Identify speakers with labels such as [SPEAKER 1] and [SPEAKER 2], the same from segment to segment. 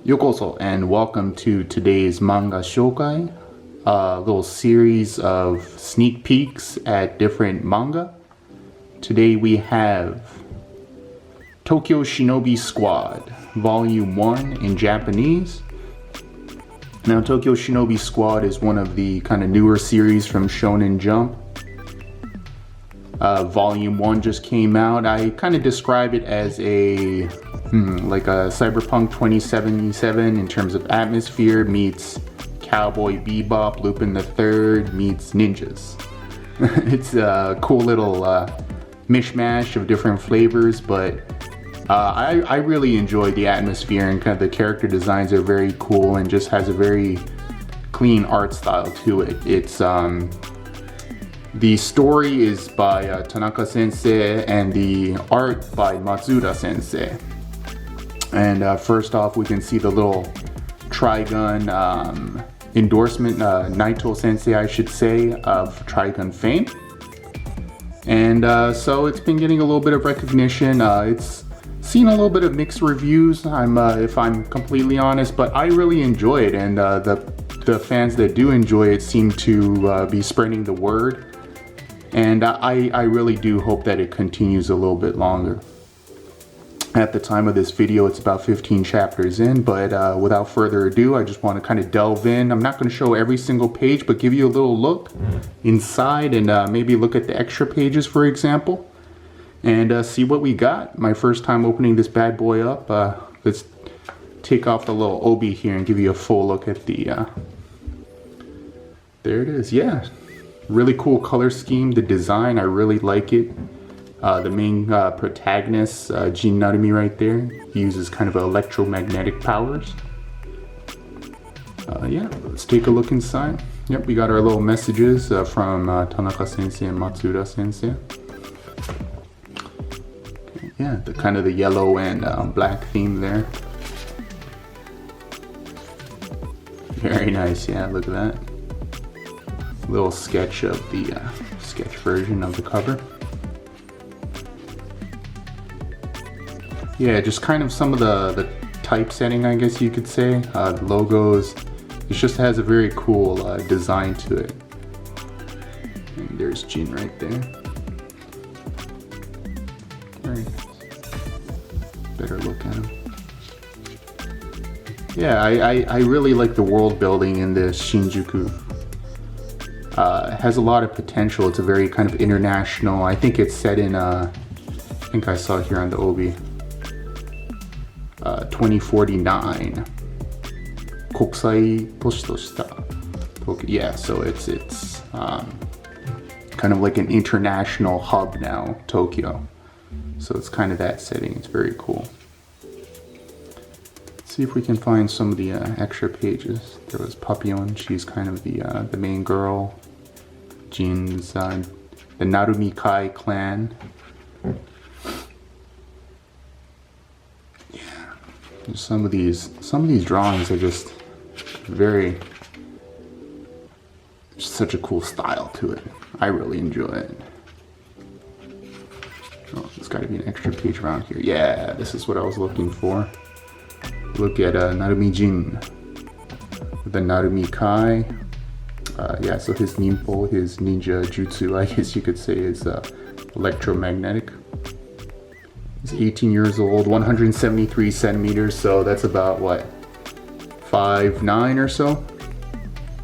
[SPEAKER 1] Yokoso and welcome to today's manga shokai, a little series of sneak peeks at different manga. Today we have Tokyo Shinobi Squad Volume 1 in Japanese. Now Tokyo Shinobi Squad is one of the kind of newer series from Shonen Jump. Volume 1 just came out. I kind of describe it as like a Cyberpunk 2077 in terms of atmosphere meets Cowboy Bebop, LupinIII meets ninjas. It's a cool little mishmash of different flavors, but I really enjoy the atmosphere, and kind of the character designs are very cool and just has a very clean art style to it. It's the story is by Tanaka sensei and the art by Matsuda sensei. And first off, we can see the little Trigun endorsement, Naito sensei I should say, of Trigun fame. And so it's been getting a little bit of recognition. It's seen a little bit of mixed reviews, if I'm completely honest, but I really enjoy it, and the fans that do enjoy it seem to be spreading the word. And I really do hope that it continues a little bit longer. At the time of this video, it's about 15 chapters in, but without further ado, I just want to kind of delve in. I'm not going to show every single page, but give you a little look inside and maybe look at the extra pages, for example, and see what we got. My first time opening this bad boy up. Let's take off the little obi here and give you a full look at the... there it is, yeah. Really cool color scheme. The design, I really like it. The main protagonist, Jin Narumi right there, he uses kind of electromagnetic powers. Yeah, let's take a look inside. Yep, we got our little messages from Tanaka sensei and Matsuda sensei. Okay, yeah, the kind of the yellow and black theme there. Very nice, yeah, look at that. Little sketch of the sketch version of the cover. Yeah, just kind of some of the typesetting, I guess you could say. The logos, it just has a very cool design to it. And there's Jin right there. Very nice. Better look at him. Yeah, I really like the world building in this Shinjuku. It has a lot of potential. It's a very kind of international, I think it's set in, I think I saw here on the Obi, 2049. Kokusai toshi to shita. Yeah, so it's kind of like an international hub now, Tokyo. So it's kind of that setting. It's very cool. Let's see if we can find some of the extra pages. There was Papillon. She's kind of the main girl. Jin's the Narumi Kai clan. Yeah, some of these drawings are just very, such a cool style to it. I really enjoy it. Oh, there's got to be an extra page around here. Yeah, this is what I was looking for. Look at Narumi Jin, the Narumi Kai. Yeah, so his ninpo, his ninja jutsu, I guess you could say, is electromagnetic. He's 18 years old, 173 centimeters, so that's about what, 5'9" or so?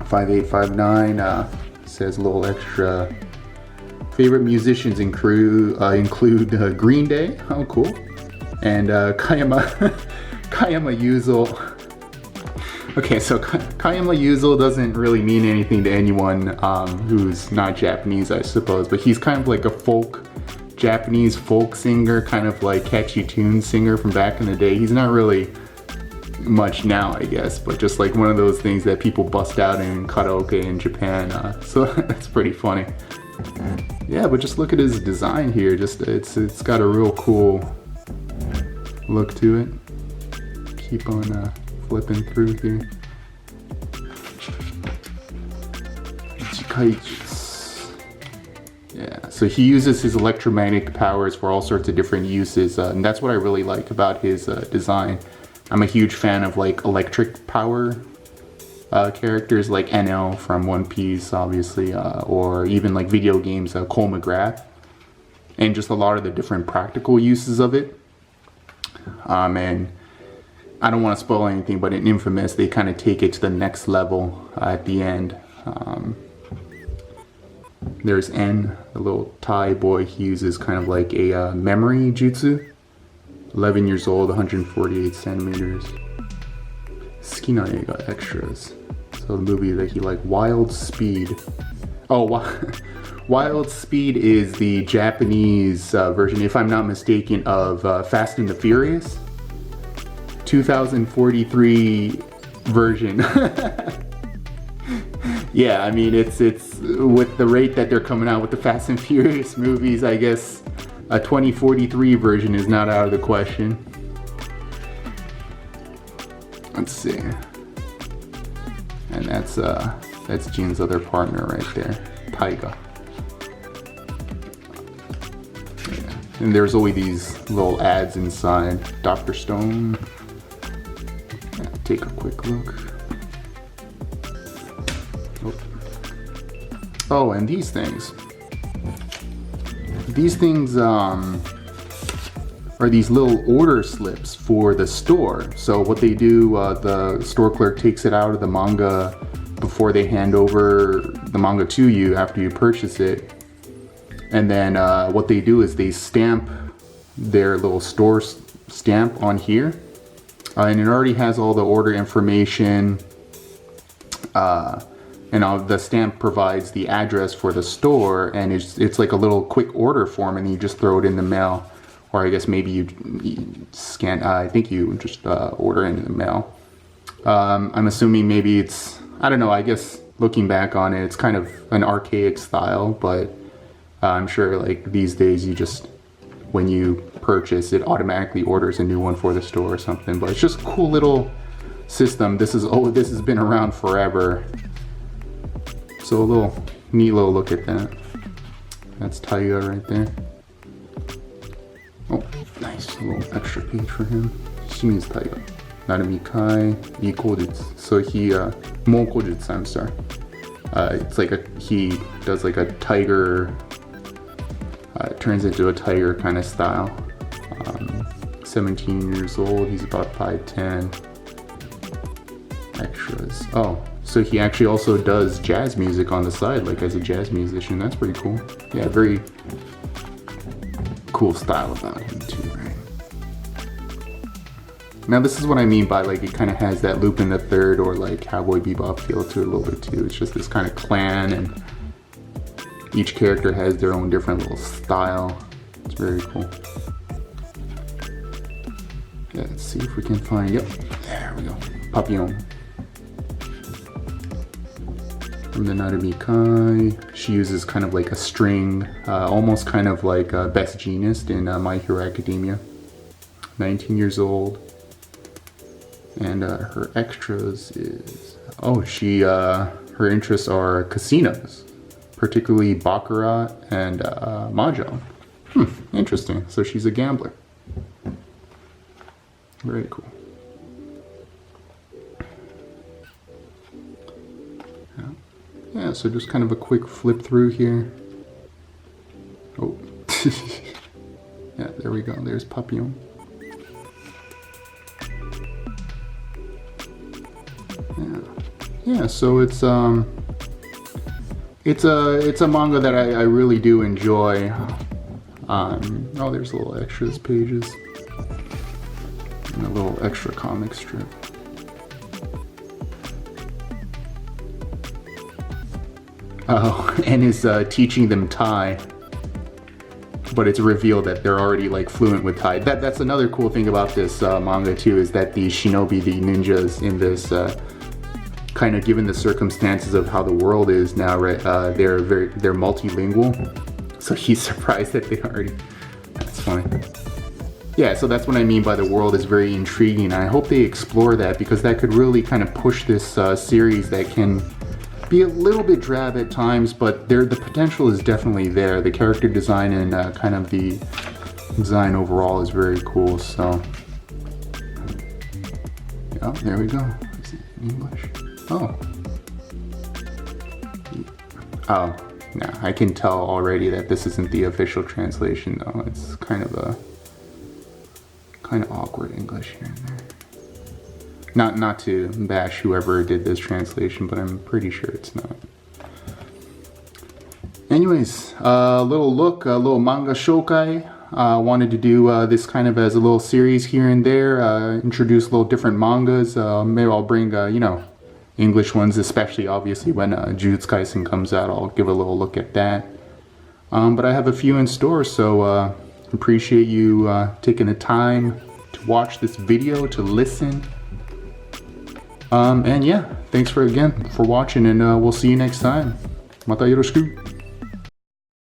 [SPEAKER 1] 5'8", 5'9". Says a little extra. Favorite musicians include Green Day, oh cool, and Kayama Yuzo. Okay, so Kayama Yuzo doesn't really mean anything to anyone who's not Japanese, I suppose, but he's kind of like a Japanese folk singer, kind of like catchy tune singer from back in the day. He's not really much now, I guess, but just like one of those things that people bust out in karaoke in Japan, so that's pretty funny. Yeah, but just look at his design here. Just it's got a real cool look to it. Keep on flipping through here. Yeah, so he uses his electromagnetic powers for all sorts of different uses, and that's what I really like about his design. I'm a huge fan of like electric power characters like NL from One Piece, obviously, or even like video games, Cole McGrath, and just a lot of the different practical uses of it. And I don't want to spoil anything, but in Infamous, they kind of take it to the next level at the end. There's N, the little Thai boy. He uses kind of like a memory jutsu. 11 years old, 148 centimeters. Skina eiga extras. So the movie that he liked, Wild Speed. Oh, Wild Speed is the Japanese version, if I'm not mistaken, of Fast and the Furious. 2043 version. Yeah, I mean, it's with the rate that they're coming out with the Fast and Furious movies, I guess a 2043 version is not out of the question. Let's see. And that's Jin's other partner right there, Taiga. Yeah. And there's always these little ads inside. Dr. Stone. Yeah, take a quick look. Oh, and these things. These things are these little order slips for the store. So what they do, the store clerk takes it out of the manga before they hand over the manga to you after you purchase it. And then what they do is they stamp their little store stamp on here. And it already has all the order information. And the stamp provides the address for the store, and it's like a little quick order form, and you just throw it in the mail. Or I guess maybe you scan, I think you just order it in the mail. I'm assuming maybe it's, I don't know, I guess looking back on it, it's kind of an archaic style, but I'm sure like these days you just, when you purchase, it automatically orders a new one for the store or something. But it's just a cool little system. This has been around forever. So a little neat little look at that. That's Taiga right there. Oh, nice, a little extra page for him. Shimizu Taiga. Narumi Kai, Ikojutsu. So he, Mokojutsu, I'm sorry. It's like he does like a tiger, turns into a tiger kind of style. 17 years old, he's about 5'10". Extras. Oh, so he actually also does jazz music on the side, like as a jazz musician. That's pretty cool. Yeah, very cool style about him too, right? Now this is what I mean by like it kind of has that Lupin III or like Cowboy Bebop feel to it a little bit too. It's just this kind of clan, and each character has their own different little style. It's very cool. Yeah, let's see if we can find, yep, there we go. Papillon. From the Narumi Kai. She uses kind of like a string, almost kind of like Best Jeanist in My Hero Academia. 19 years old. And her extras is, oh, her interests are casinos, particularly Baccarat and Mahjong. Interesting. So she's a gambler. Very cool. Yeah, so just kind of a quick flip through here. Oh. Yeah, there we go. There's Papillon. Yeah, so it's a manga that I really do enjoy. Oh, there's little extras pages and a little extra comic strip. Oh, and is teaching them Thai, but it's revealed that they're already like fluent with Thai. That's another cool thing about this manga too, is that the shinobi, the ninjas in this, kind of given the circumstances of how the world is now, right? They're multilingual. So he's surprised that they already. That's funny. Yeah, so that's what I mean by the world is very intriguing, and I hope they explore that, because that could really kind of push this series that can be a little bit drab at times, but the potential is definitely there. The character design and kind of the design overall is very cool. So Oh, there we go. Is it English? Oh. Oh, no, I can tell already that this isn't the official translation though. It's kind of awkward English here and there. Not to bash whoever did this translation, but I'm pretty sure it's not. Anyways, a little manga shokai. Wanted to do this kind of as a little series here and there, introduce little different mangas. Maybe I'll bring, you know, English ones, especially obviously when Jujutsu Kaisen comes out. I'll give a little look at that. But I have a few in store, so appreciate you taking the time to watch this video, to listen. And yeah, thanks again for watching, and we'll see you next time. Mata yoroshiku.